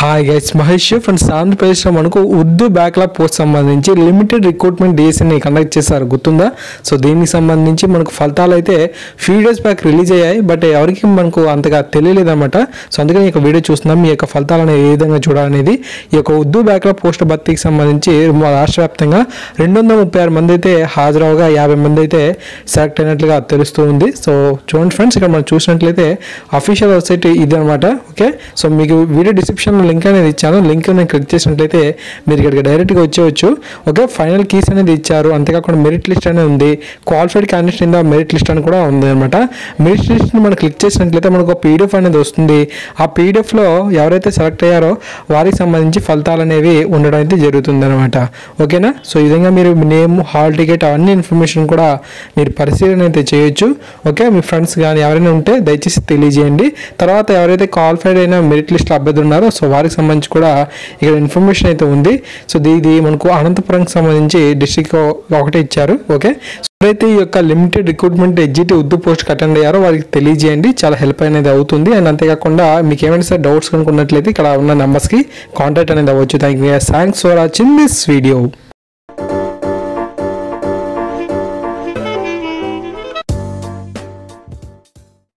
Hi guys, Mahesh friends. ఆంధ్రప్రదేశ్లో మనకు Urdu backlog post సంబంధించి లిమిటెడ్ రిక్రూట్మెంట్ డిఎస్సిని కండక్ట్ చేశారు, గుర్తుందా? సో దీనికి సంబంధించి మనకు ఫలితాలు అయితే ఫ్యూ డేస్ బ్యాక్ రిలీజ్ అయ్యాయి. బట్ ఎవరికి మనకు అంతగా తెలియలేదు అనమాట. సో అందుకని ఈ యొక్క వీడియో చూస్తున్నాం. మీ యొక్క ఫలితాలు అనేది ఏ విధంగా చూడాలనేది. ఈ యొక్క ఉర్దూ బ్యాక్లాగ్ పోస్ట్ భర్తీకి సంబంధించి రాష్ట్ర వ్యాప్తంగా 236 మంది అయితే హాజరవగా 50 మంది అయితే సెలెక్ట్ అయినట్లుగా తెలుస్తూ ఉంది. సో చూడండి ఫ్రెండ్స్, ఇక్కడ మనం చూసినట్లయితే అఫీషియల్ వెబ్సైట్ ఇది అనమాట. ఓకే, సో మీకు వీడియో డిస్క్రిప్షన్ లింక్ అనేది ఇచ్చాను. లింక్ నేను క్లిక్ చేసినట్లయితే మీరు ఇక్కడికి డైరెక్ట్గా వచ్చేవచ్చు. ఓకే, ఫైనల్ కీస్ అనేది ఇచ్చారు. అంతేకాకుండా మెరిట్ లిస్ట్ అనేది ఉంది. క్వాలిఫైడ్ క్యాండిడేట్స్ కింద మెరిట్ లిస్ట్ అని కూడా ఉంది అనమాట. మెరిట్ లిస్ట్ని మనం క్లిక్ చేసినట్లయితే మనకు ఒక పీడిఎఫ్ అనేది వస్తుంది. ఆ పీడిఎఫ్లో ఎవరైతే సెలెక్ట్ అయ్యారో వారికి సంబంధించి ఫలితాలు అనేవి ఉండడం అయితే జరుగుతుంది అనమాట. ఓకేనా? సో ఈ విధంగా మీరు నేమ్, హాల్ టికెట్ అవన్నీ ఇన్ఫర్మేషన్ కూడా మీరు పరిశీలన అయితే చేయొచ్చు. ఓకే, మీ ఫ్రెండ్స్ కానీ ఎవరైనా ఉంటే దయచేసి తెలియజేయండి. తర్వాత ఎవరైతే క్వాలిఫైడ్ అయిన మెరిట్ లిస్ట్ అభ్యర్థులు ఉన్నారో సో వారికి సంబంధించి కూడా ఇక్కడ ఇన్ఫర్మేషన్ అయితే ఉంది. సో ఇది మనకు అనంతపురంకి సంబంధించి డిస్ట్రిక్ట్ ఒకటే ఇచ్చారు. ఓకే, సో ఎవరైతే ఈ యొక్క limited recruitment exit Urdu post attend అయ్యారో వారికి తెలియజేయండి. చాలా హెల్ప్ అనేది అవుతుంది. అండ్ అంతేకాకుండా మీకు ఏమైనా సరే డౌట్స్ కనుక్కున్నట్లయితే ఇక్కడ ఉన్న నెంబర్స్కి కాంటాక్ట్ అనేది అవ్వచ్చు. Thanks for watching this video.